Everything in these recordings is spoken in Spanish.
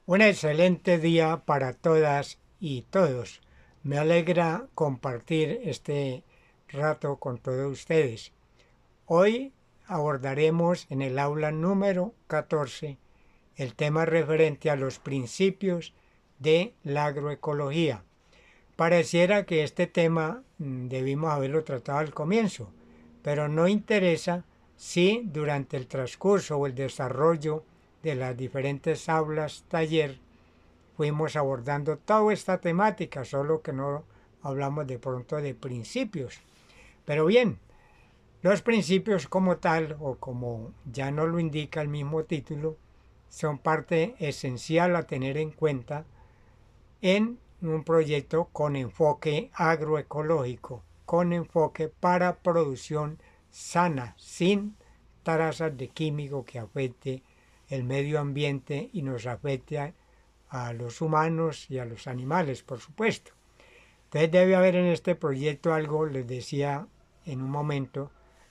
Un excelente día para todas y todos. Me alegra compartir este rato con todos ustedes. Hoy abordaremos en el aula número 14 el tema referente a los principios de la agroecología. Pareciera que este tema debimos haberlo tratado al comienzo, pero no interesa si durante el transcurso o el desarrollo de las diferentes aulas taller fuimos abordando toda esta temática, solo que no hablamos de pronto de principios. Pero bien, los principios como tal, o como ya nos lo indica el mismo título, son parte esencial a tener en cuenta en un proyecto con enfoque agroecológico, con enfoque para producción sana, sin trazas de químico que afecte el medio ambiente y nos afecte a los humanos y a los animales, por supuesto. Entonces debe haber en este proyecto algo, les decía en un momento,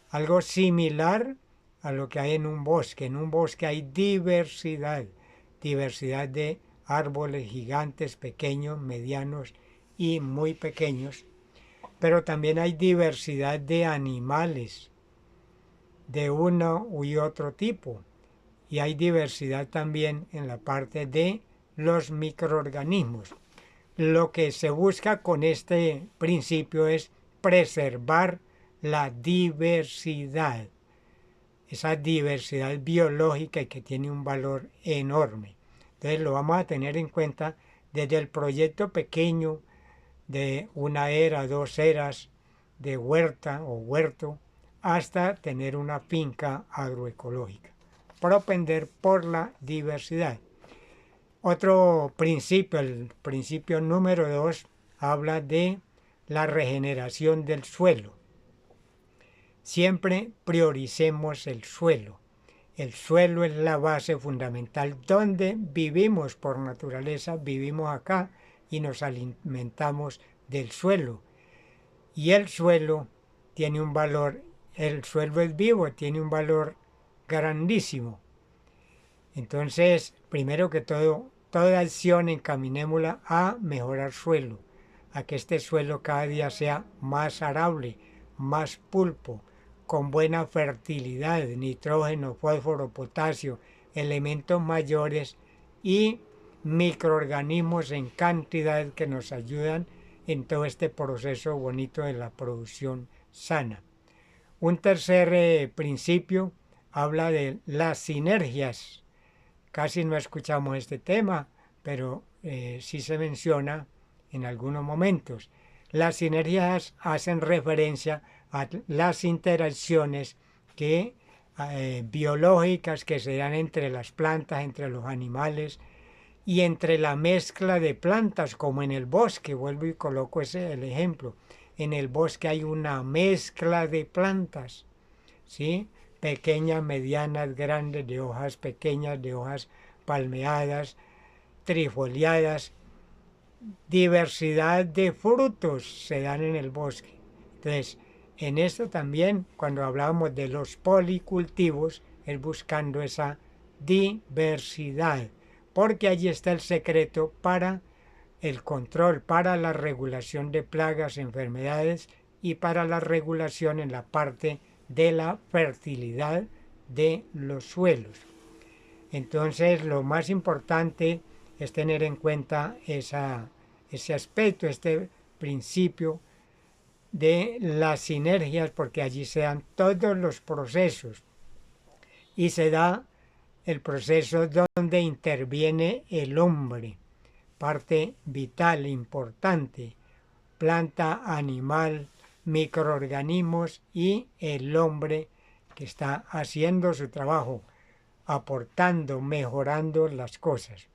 algo similar a lo que hay en un bosque. En un bosque hay diversidad, diversidad de árboles gigantes, pequeños, medianos y muy pequeños, pero también hay diversidad de animales de uno y otro tipo. Y hay diversidad también en la parte de los microorganismos. Lo que se busca con este principio es preservar la diversidad, esa diversidad biológica y que tiene un valor enorme. Entonces lo vamos a tener en cuenta desde el proyecto pequeño de una era, dos eras de huerta o huerto, hasta tener una finca agroecológica. Propender por la diversidad. Otro principio, el principio número 2, habla de la regeneración del suelo. Siempre prioricemos el suelo. El suelo es la base fundamental donde vivimos por naturaleza, vivimos acá y nos alimentamos del suelo. Y el suelo tiene un valor, el suelo es vivo, tiene un valor grandísimo. Entonces, primero que todo, toda acción encaminémosla a mejorar suelo, a que este suelo cada día sea más arable, más pulpo, con buena fertilidad, nitrógeno, fósforo, potasio, elementos mayores y microorganismos en cantidad que nos ayudan en todo este proceso bonito de la producción sana. Un tercer principio habla de las sinergias. Casi no escuchamos este tema, pero sí se menciona en algunos momentos. Las sinergias hacen referencia a las interacciones biológicas que se dan entre las plantas, entre los animales y entre la mezcla de plantas, como en el bosque. Vuelvo y coloco el ejemplo. En el bosque hay una mezcla de plantas, ¿sí? Pequeñas, medianas, grandes, de hojas pequeñas, de hojas palmeadas, trifoliadas, diversidad de frutos se dan en el bosque. Entonces, en esto también, cuando hablábamos de los policultivos, es buscando esa diversidad, porque allí está el secreto para el control, para la regulación de plagas, enfermedades y para la regulación en la parte de la fertilidad de los suelos. Entonces, lo más importante es tener en cuenta ese aspecto, este principio de las sinergias, porque allí se dan todos los procesos y se da el proceso donde interviene el hombre, parte vital, importante, planta, animal, microorganismos y el hombre que está haciendo su trabajo, aportando, mejorando las cosas.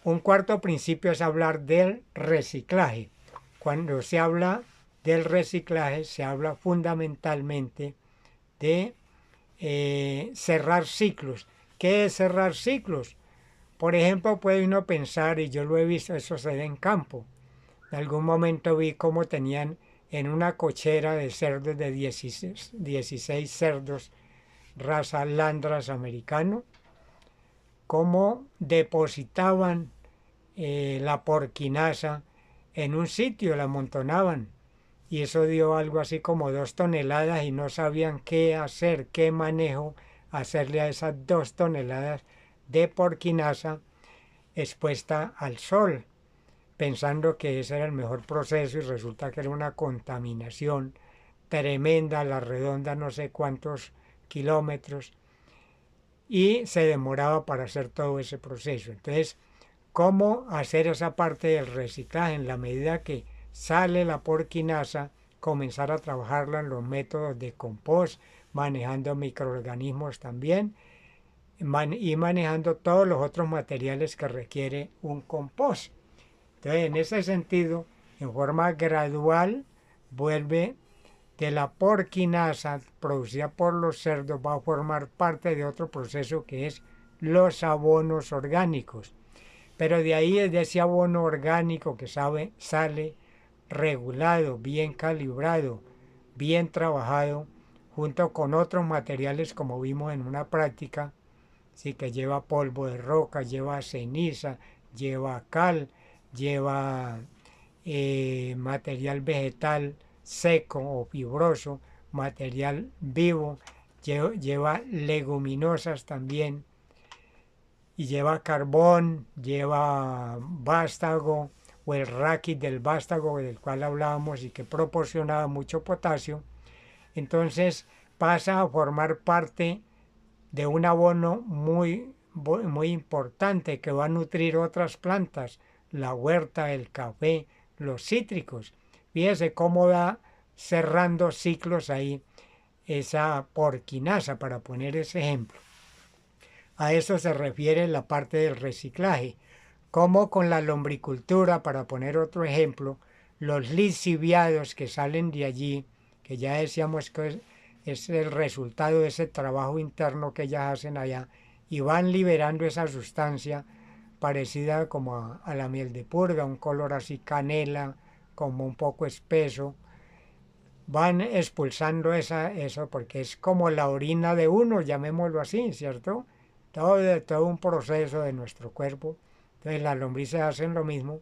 Un cuarto principio es hablar del reciclaje. Cuando se habla del reciclaje, se habla fundamentalmente de cerrar ciclos. ¿Qué es cerrar ciclos? Por ejemplo, puede uno pensar, y yo lo he visto, eso se da en campo. En algún momento vi cómo tenían en una cochera de cerdos de 16 cerdos, raza Landras americano, cómo depositaban la porquinasa en un sitio, la amontonaban. Y eso dio algo así como 2 toneladas y no sabían qué hacer, qué manejo hacerle a esas 2 toneladas de porquinasa expuesta al sol, pensando que ese era el mejor proceso y resulta que era una contaminación tremenda, la redonda no sé cuántos kilómetros y se demoraba para hacer todo ese proceso. Entonces, ¿cómo hacer esa parte del reciclaje? En la medida que sale la porquinasa, comenzar a trabajarla en los métodos de compost, manejando microorganismos también y manejando todos los otros materiales que requiere un compost. Entonces, en ese sentido, en forma gradual, vuelve de la porquinasa producida por los cerdos, va a formar parte de otro proceso que es los abonos orgánicos. Pero de ahí, de ese abono orgánico que sale regulado, bien calibrado, bien trabajado, junto con otros materiales como vimos en una práctica, sí, que lleva polvo de roca, lleva ceniza, lleva cal, lleva material vegetal seco o fibroso, material vivo, lleva leguminosas también, y lleva carbón, lleva vástago o el raquis del vástago del cual hablábamos y que proporcionaba mucho potasio. Entonces pasa a formar parte de un abono muy importante que va a nutrir otras plantas, la huerta, el café, los cítricos. Fíjese cómo va cerrando ciclos ahí esa porquinasa, para poner ese ejemplo. A eso se refiere la parte del reciclaje. Como con la lombricultura, para poner otro ejemplo, los lixiviados que salen de allí, que ya decíamos que es el resultado de ese trabajo interno que ellas hacen allá, y van liberando esa sustancia parecida como a la miel de purga, un color así canela, como un poco espeso. Van expulsando eso porque es como la orina de uno, llamémoslo así, ¿cierto? Todo un proceso de nuestro cuerpo. Entonces las lombrices hacen lo mismo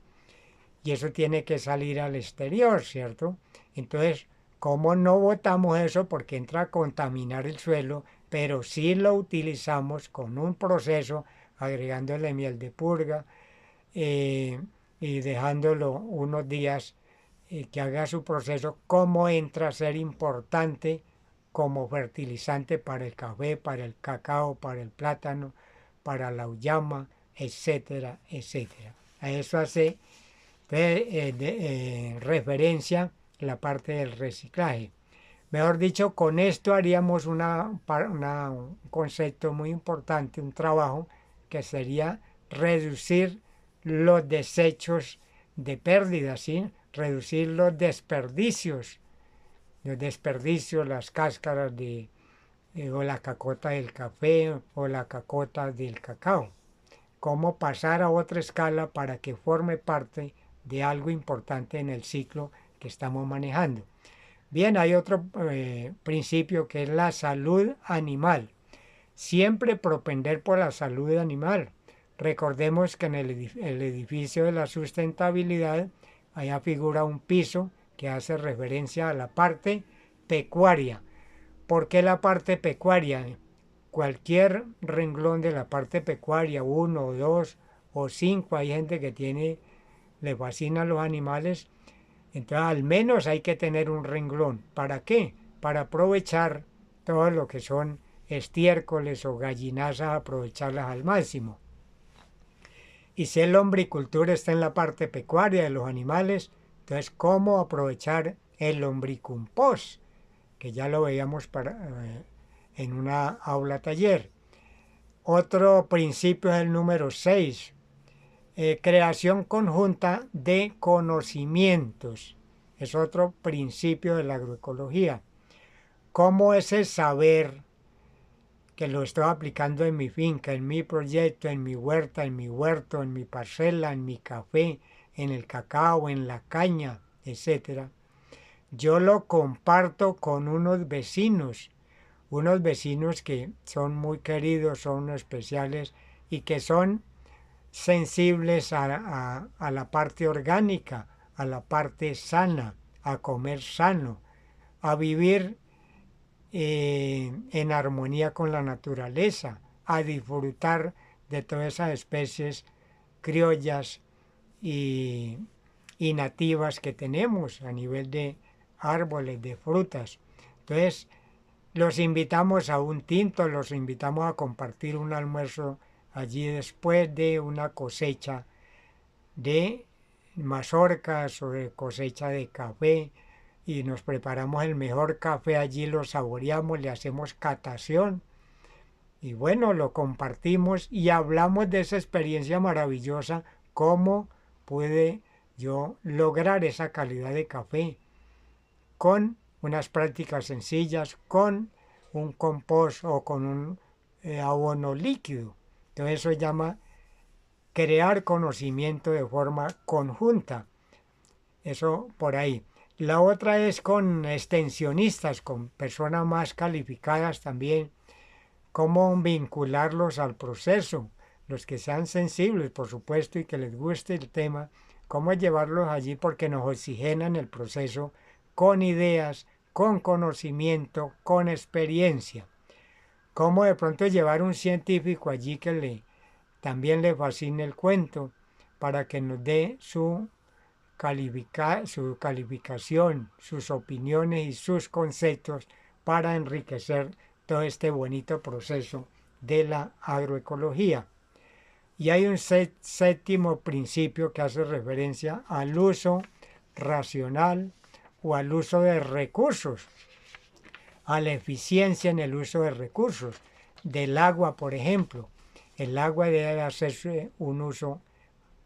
y eso tiene que salir al exterior, ¿cierto? Entonces, ¿cómo no botamos eso? Porque entra a contaminar el suelo, pero sí lo utilizamos con un proceso, agregándole miel de purga y dejándolo unos días que haga su proceso, cómo entra a ser importante como fertilizante para el café, para el cacao, para el plátano, para la uyama, etcétera, etcétera. A eso hace referencia la parte del reciclaje. Mejor dicho, con esto haríamos un concepto muy importante, un trabajo que sería reducir los desechos de pérdida, ¿sí? Reducir los desperdicios, las cáscaras o la cacota del café o la cacota del cacao. Cómo pasar a otra escala para que forme parte de algo importante en el ciclo que estamos manejando. Bien, hay otro principio que es la salud animal. Siempre propender por la salud animal. Recordemos que en el edificio de la sustentabilidad allá figura un piso que hace referencia a la parte pecuaria. ¿Por qué la parte pecuaria? Cualquier renglón de la parte pecuaria, 1 o 2 o 5, hay gente que le fascinan los animales, entonces al menos hay que tener un renglón. ¿Para qué? Para aprovechar todo lo que son estiércoles o gallinazas, aprovecharlas al máximo. Y si el lombricultura está en la parte pecuaria de los animales, entonces ¿cómo aprovechar el lombricompost? Que ya lo veíamos en una aula taller. Otro principio es el número 6. Creación conjunta de conocimientos. Es otro principio de la agroecología. ¿Cómo ese saber que lo estoy aplicando en mi finca, en mi proyecto, en mi huerta, en mi huerto, en mi parcela, en mi café, en el cacao, en la caña, etcétera? Yo lo comparto con unos vecinos que son muy queridos, son especiales, y que son sensibles a la parte orgánica, a la parte sana, a comer sano, a vivir en armonía con la naturaleza, a disfrutar de todas esas especies criollas y, y nativas que tenemos a nivel de árboles, de frutas. Entonces, los invitamos a un tinto, los invitamos a compartir un almuerzo allí después de una cosecha de mazorcas o de cosecha de café, y nos preparamos el mejor café allí, lo saboreamos, le hacemos catación y bueno, lo compartimos y hablamos de esa experiencia maravillosa, cómo pude yo lograr esa calidad de café con unas prácticas sencillas, con un compost o con un abono líquido. Entonces eso se llama crear conocimiento de forma conjunta. Eso por ahí. La otra es con extensionistas, con personas más calificadas también, cómo vincularlos al proceso, los que sean sensibles, por supuesto, y que les guste el tema, cómo llevarlos allí porque nos oxigenan el proceso con ideas, con conocimiento, con experiencia. Cómo de pronto llevar un científico allí que también le fascine el cuento para que nos dé su calificación, sus opiniones y sus conceptos para enriquecer todo este bonito proceso de la agroecología. Y hay un séptimo principio que hace referencia al uso racional o al uso de recursos, a la eficiencia en el uso de recursos. Del agua, por ejemplo. El agua debe hacerse un uso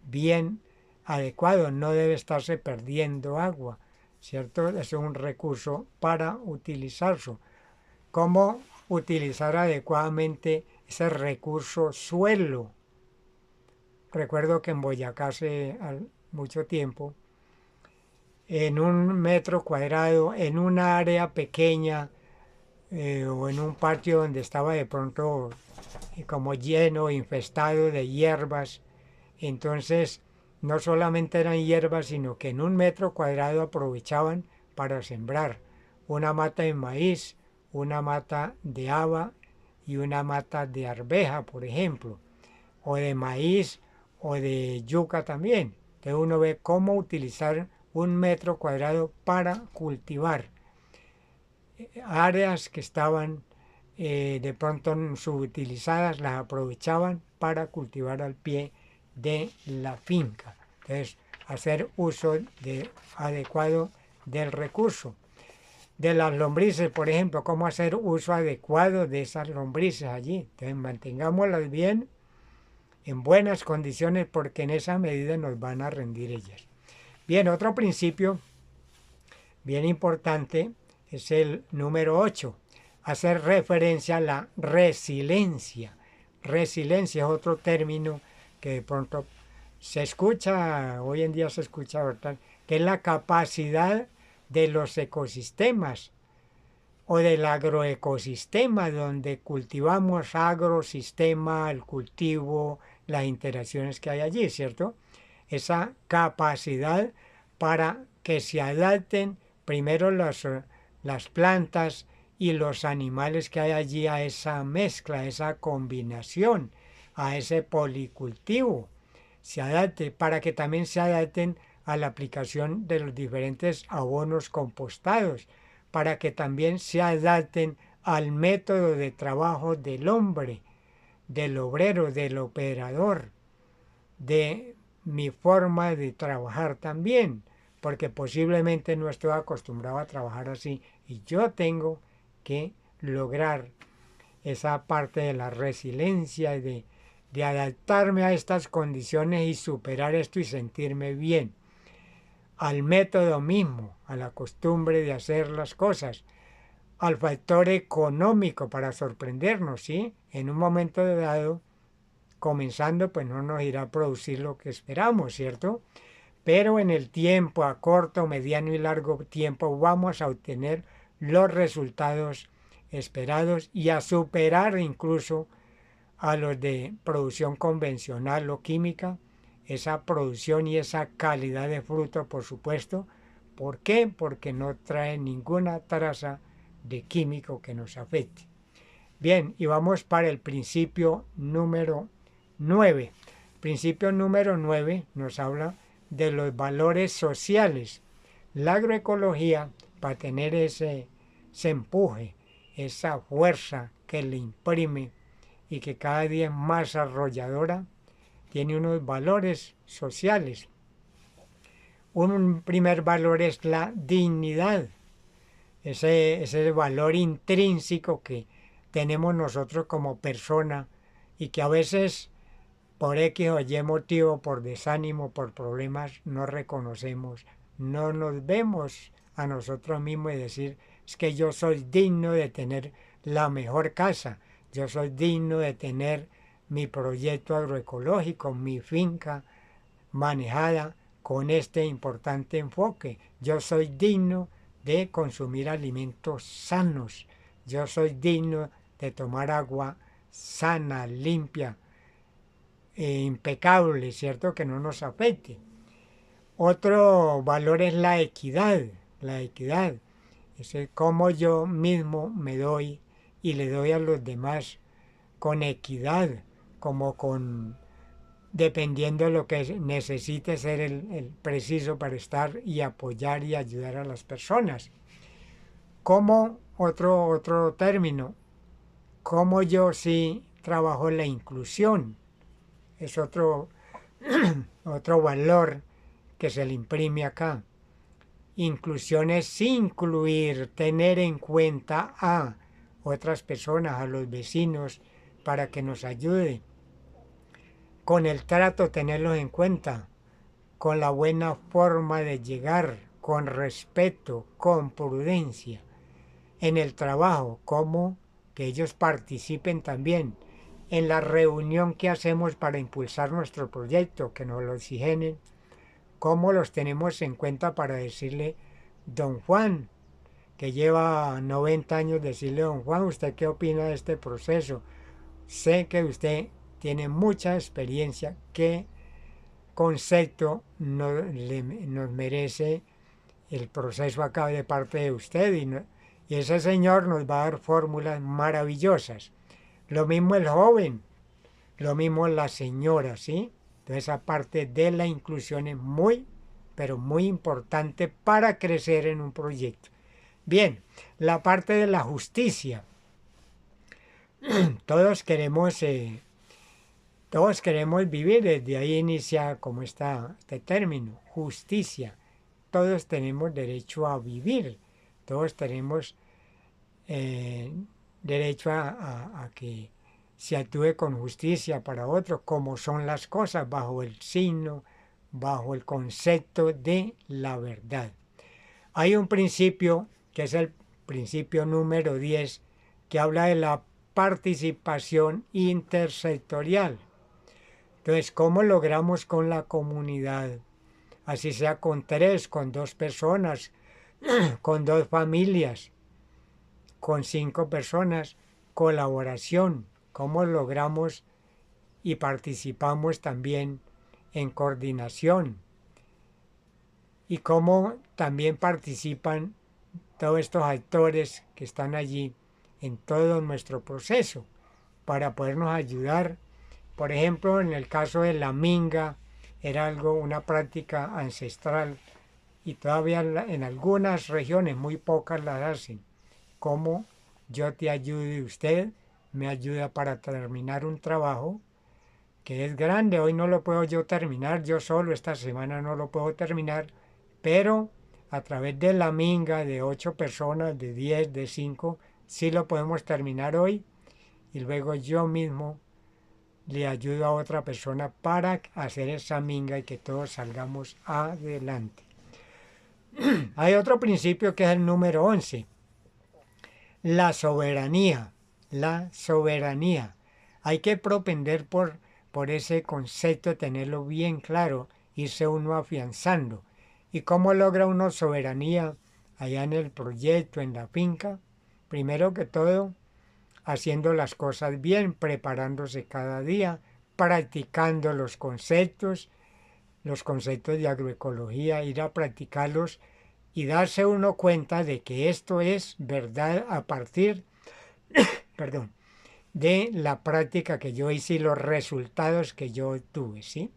bien adecuado, no debe estarse perdiendo agua, ¿cierto? Es un recurso para utilizarlo. ¿Cómo utilizar adecuadamente ese recurso suelo? Recuerdo que en Boyacá hace mucho tiempo, en un metro cuadrado, en una área pequeña o en un patio donde estaba de pronto como lleno, infestado de hierbas, entonces no solamente eran hierbas, sino que en un metro cuadrado aprovechaban para sembrar una mata de maíz, una mata de haba y una mata de arveja, por ejemplo, o de maíz o de yuca también. Entonces uno ve cómo utilizar un metro cuadrado para cultivar áreas que estaban de pronto subutilizadas, las aprovechaban para cultivar al pie de la finca. Entonces, hacer uso adecuado del recurso. De las lombrices, por ejemplo, cómo hacer uso adecuado de esas lombrices allí. Entonces, mantengámoslas bien, en buenas condiciones, porque en esa medida nos van a rendir ellas. Bien, otro principio bien importante es el número 8, hacer referencia a la resiliencia. Resiliencia es otro término que de pronto se escucha, hoy en día se escucha, ¿verdad?, que es la capacidad de los ecosistemas o del agroecosistema, donde cultivamos agrosistema, el cultivo, las interacciones que hay allí, ¿cierto? Esa capacidad para que se adapten primero las plantas y los animales que hay allí a esa mezcla, a esa combinación, a ese policultivo, se adapte, para que también se adapten a la aplicación de los diferentes abonos compostados, para que también se adapten al método de trabajo del hombre, del obrero, del operador, de mi forma de trabajar también, porque posiblemente no estoy acostumbrado a trabajar así y yo tengo que lograr esa parte de la resiliencia y de adaptarme a estas condiciones y superar esto y sentirme bien. Al método mismo, a la costumbre de hacer las cosas, al factor económico para sorprendernos, ¿sí? En un momento dado, comenzando, pues no nos irá a producir lo que esperamos, ¿cierto? Pero en el tiempo, a corto, mediano y largo tiempo, vamos a obtener los resultados esperados y a superar incluso a los de producción convencional o química, esa producción y esa calidad de fruto, por supuesto. ¿Por qué? Porque no trae ninguna traza de químico que nos afecte. Bien, y vamos para el principio número 9. Principio número 9 nos habla de los valores sociales. La agroecología, para tener ese empuje, esa fuerza que le imprime y que cada día es más arrolladora, tiene unos valores sociales. Un primer valor es la dignidad, ese valor intrínseco que tenemos nosotros como persona y que a veces por X o Y motivo, por desánimo, por problemas, no reconocemos, no nos vemos a nosotros mismos y decir, es que yo soy digno de tener la mejor casa, yo soy digno de tener mi proyecto agroecológico, mi finca manejada con este importante enfoque. Yo soy digno de consumir alimentos sanos, yo soy digno de tomar agua sana, limpia, impecable, ¿cierto? Que no nos afecte. Otro valor es la equidad, la equidad. Es cómo yo mismo me doy y le doy a los demás con equidad, como con dependiendo de lo que necesite ser el preciso para estar y apoyar y ayudar a las personas. Como otro término, como yo sí trabajo la inclusión, es otro valor que se le imprime acá. Inclusión es incluir, tener en cuenta a otras personas, a los vecinos, para que nos ayude. Con el trato tenerlos en cuenta, con la buena forma de llegar, con respeto, con prudencia. En el trabajo, como que ellos participen también en la reunión que hacemos para impulsar nuestro proyecto, que nos lo exigen, cómo los tenemos en cuenta para decirle, don Juan, que lleva 90 años, decirle, don Juan, ¿usted qué opina de este proceso? Sé que usted tiene mucha experiencia, ¿qué concepto nos merece el proceso acá de parte de usted? Y ese señor nos va a dar fórmulas maravillosas. Lo mismo el joven, lo mismo la señora, ¿sí? Entonces esa parte de la inclusión es muy, pero muy importante para crecer en un proyecto. Bien, la parte de la justicia. Todos queremos vivir, desde ahí inicia como está este término, justicia. Todos tenemos derecho a vivir, todos tenemos derecho a que se actúe con justicia para otros, como son las cosas, bajo el signo, bajo el concepto de la verdad. Hay un principio, que es el principio número 10, que habla de la participación intersectorial. Entonces, ¿cómo logramos con la comunidad? Así sea con 3, con 2 personas, con 2 familias, con 5 personas, colaboración. ¿Cómo logramos y participamos también en coordinación? Y cómo también participan todos estos actores que están allí en todo nuestro proceso para podernos ayudar. Por ejemplo, en el caso de la minga, era una práctica ancestral y todavía en algunas regiones, muy pocas las hacen. Como yo te ayudo y usted me ayuda para terminar un trabajo que es grande. Hoy no lo puedo yo terminar, yo solo esta semana no lo puedo terminar, pero a través de la minga de 8 personas, de 10, de 5, sí lo podemos terminar hoy y luego yo mismo le ayudo a otra persona para hacer esa minga y que todos salgamos adelante. Hay otro principio que es el número 11, la soberanía. La soberanía. Hay que propender por ese concepto, tenerlo bien claro, irse uno afianzando. ¿Y cómo logra uno soberanía allá en el proyecto, en la finca? Primero que todo, haciendo las cosas bien, preparándose cada día, practicando los conceptos de agroecología, ir a practicarlos y darse uno cuenta de que esto es verdad a partir, perdón, de la práctica que yo hice y los resultados que yo tuve, ¿sí?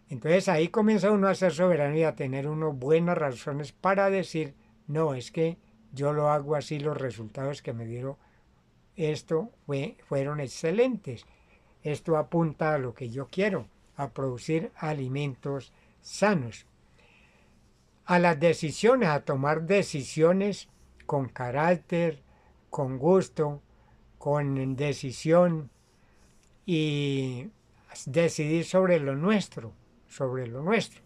Entonces ahí comienza uno a ser soberano y a tener uno buenas razones para decir, no, es que yo lo hago así, los resultados que me dieron fueron excelentes. Esto apunta a lo que yo quiero, a producir alimentos sanos. A las decisiones, a tomar decisiones con carácter, con gusto, con decisión y decidir sobre lo nuestro, sobre lo nuestro.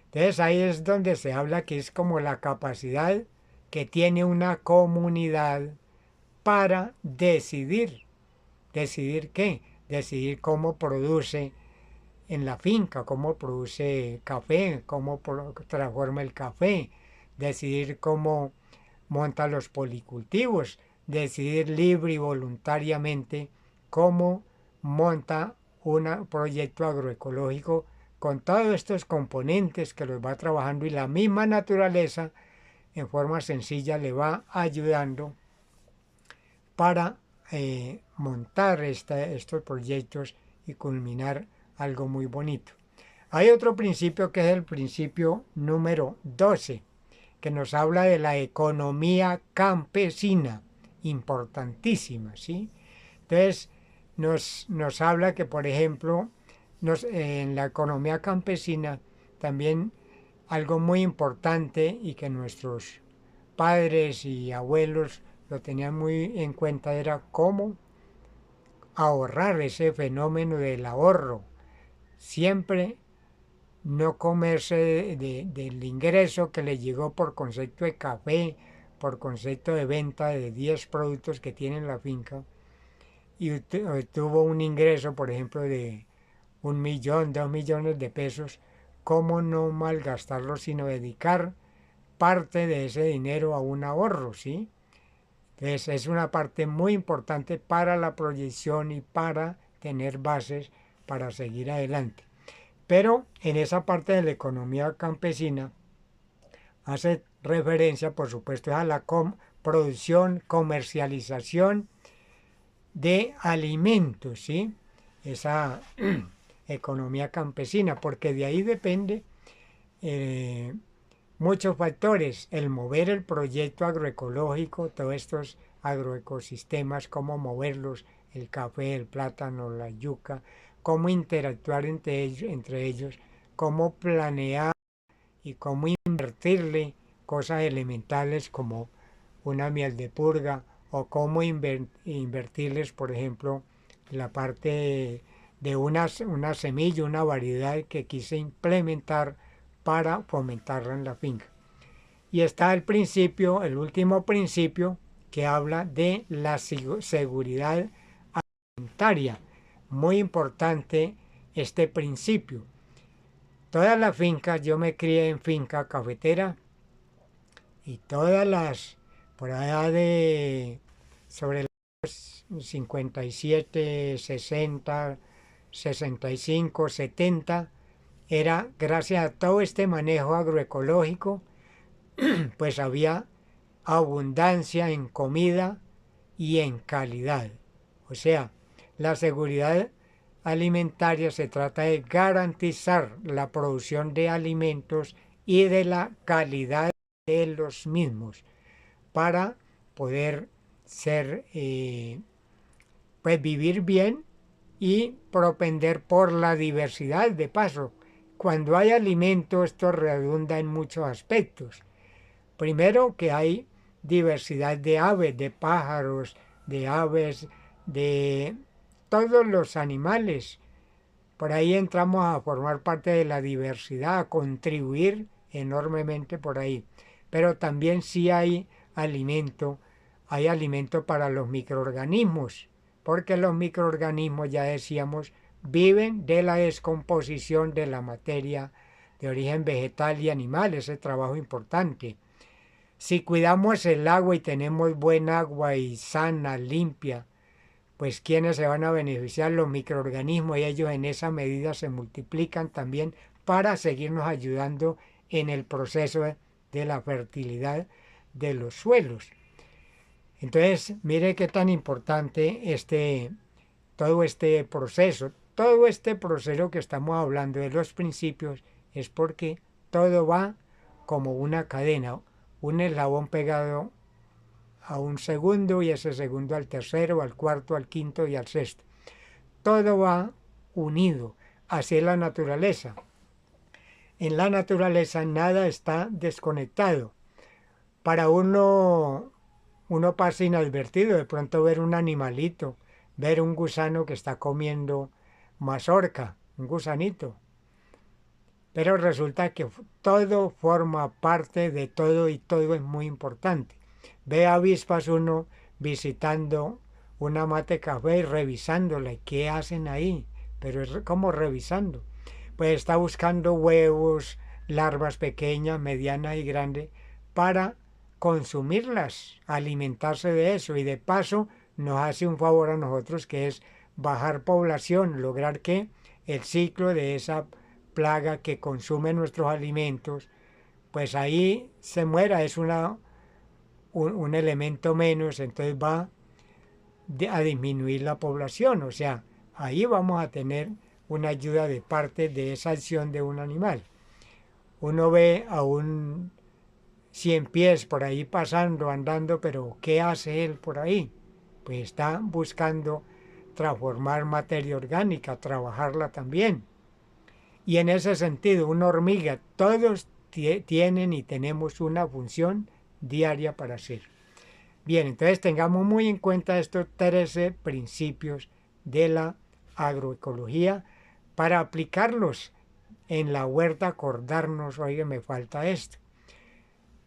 Entonces ahí es donde se habla que es como la capacidad que tiene una comunidad para decidir. ¿Decidir qué? Decidir cómo produce en la finca, cómo produce café, cómo transforma el café, decidir cómo monta los policultivos, decidir libre y voluntariamente cómo monta un proyecto agroecológico con todos estos componentes que los va trabajando y la misma naturaleza en forma sencilla le va ayudando para montar estos proyectos y culminar algo muy bonito. Hay otro principio que es el principio número 12, que nos habla de la economía campesina, importantísima, ¿sí? Entonces, nos habla que, por ejemplo, en la economía campesina también algo muy importante y que nuestros padres y abuelos lo tenían muy en cuenta era cómo ahorrar, ese fenómeno del ahorro. Siempre no comerse del ingreso que le llegó por concepto de café, por concepto de venta de 10 productos que tiene en la finca y tuvo un ingreso, por ejemplo, de 1 millón, 2 millones de pesos, cómo no malgastarlo, sino dedicar parte de ese dinero a un ahorro, ¿sí? Entonces es una parte muy importante para la proyección y para tener bases para seguir adelante. Pero en esa parte de la economía campesina hace referencia, por supuesto, a la producción, comercialización de alimentos, ¿sí? Esa economía campesina, porque de ahí depende muchos factores, el mover el proyecto agroecológico, todos estos agroecosistemas, cómo moverlos, el café, el plátano, la yuca, cómo interactuar entre ellos, cómo planear y cómo invertirle cosas elementales como una miel de purga o cómo invertirles, por ejemplo, la parte de una semilla, una variedad que quise implementar para fomentarla en la finca. Y está el principio, el último principio, que habla de la seguridad alimentaria. Muy importante este principio. Todas las fincas, yo me crié en finca cafetera y todas las, por allá de sobre los 57, 60, 65, 70, era gracias a todo este manejo agroecológico, pues había abundancia en comida y en calidad. O sea, la seguridad alimentaria se trata de garantizar la producción de alimentos y de la calidad de los mismos para poder pues vivir bien y propender por la diversidad de paso. Cuando hay alimento, esto redunda en muchos aspectos. Primero, que hay diversidad de aves, de pájaros, de aves, de todos los animales. Por ahí entramos a formar parte de la diversidad, a contribuir enormemente por ahí. Pero también sí hay alimento para los microorganismos, porque los microorganismos, ya decíamos, viven de la descomposición de la materia de origen vegetal y animal, ese trabajo importante. Si cuidamos el agua y tenemos buen agua y sana, limpia, pues ¿quiénes se van a beneficiar? Los microorganismos, y ellos en esa medida se multiplican también para seguirnos ayudando en el proceso de la fertilidad de los suelos. Entonces, mire qué tan importante todo este proceso. Todo este proceso que estamos hablando de los principios es porque todo va como una cadena, un eslabón pegado a un segundo y ese segundo al tercero, al cuarto, al quinto y al sexto. Todo va unido. Así es la naturaleza. En la naturaleza nada está desconectado. Para uno pasa inadvertido, de pronto ver un animalito, ver un gusano que está comiendo mazorca, un gusanito. Pero resulta que todo forma parte de todo y todo es muy importante. Ve avispas uno visitando una mata de café y revisándola. ¿Qué hacen ahí? Pero es como revisando. Pues está buscando huevos, larvas pequeñas, medianas y grandes para consumirlas, alimentarse de eso y de paso nos hace un favor a nosotros que es bajar población, lograr que el ciclo de esa plaga que consume nuestros alimentos, pues ahí se muera, es un elemento menos, entonces va a disminuir la población, o sea, ahí vamos a tener una ayuda de parte de esa acción de un animal. Uno ve a un 100 pies por ahí pasando, andando, pero ¿qué hace él por ahí? Pues está buscando transformar materia orgánica, trabajarla también. Y en ese sentido, una hormiga, todos tienen y tenemos una función diaria para hacer. Bien, entonces tengamos muy en cuenta estos 13 principios de la agroecología para aplicarlos en la huerta, acordarnos, oye, me falta esto.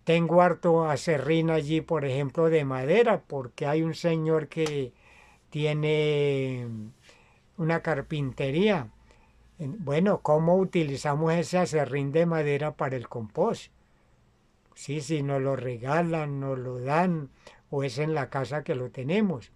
Tengo harto acerrín allí, por ejemplo, de madera, porque hay un señor que tiene una carpintería. Bueno, ¿cómo utilizamos ese acerrín de madera para el compost? Sí, si nos lo regalan, nos lo dan, o es en la casa que lo tenemos.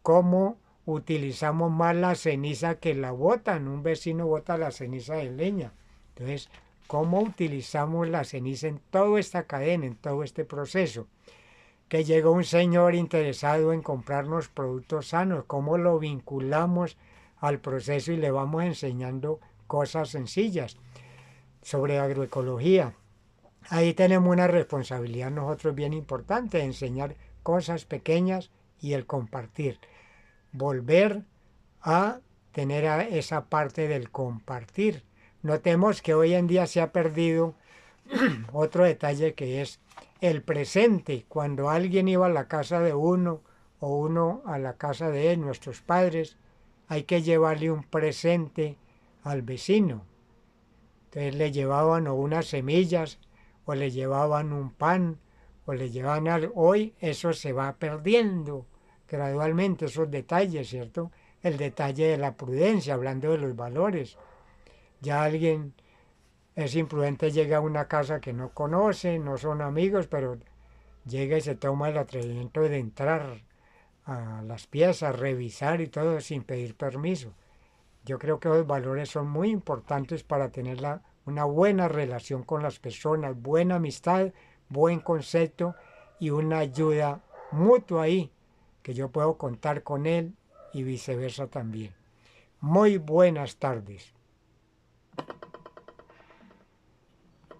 ¿Cómo utilizamos más la ceniza que la botan? Un vecino bota la ceniza de leña. Entonces, ¿cómo utilizamos la ceniza en toda esta cadena, en todo este proceso? Que llegó un señor interesado en comprarnos productos sanos, ¿cómo lo vinculamos al proceso y le vamos enseñando cosas sencillas sobre agroecología? Ahí tenemos una responsabilidad nosotros bien importante de enseñar cosas pequeñas y el compartir. Volver a tener esa parte del compartir. Notemos que hoy en día se ha perdido otro detalle que es el presente. Cuando alguien iba a la casa de uno o uno a la casa de él, nuestros padres, hay que llevarle un presente al vecino. Entonces le llevaban o unas semillas, o le llevaban un pan, o le llevaban algo. Hoy eso se va perdiendo gradualmente, esos detalles, ¿cierto? El detalle de la prudencia, hablando de los valores. Ya alguien es imprudente, llega a una casa que no conoce, no son amigos, pero llega y se toma el atrevimiento de entrar a las piezas, revisar y todo sin pedir permiso. Yo creo que los valores son muy importantes para tener una buena relación con las personas, buena amistad, buen concepto y una ayuda mutua ahí, que yo puedo contar con él y viceversa también. Muy buenas tardes.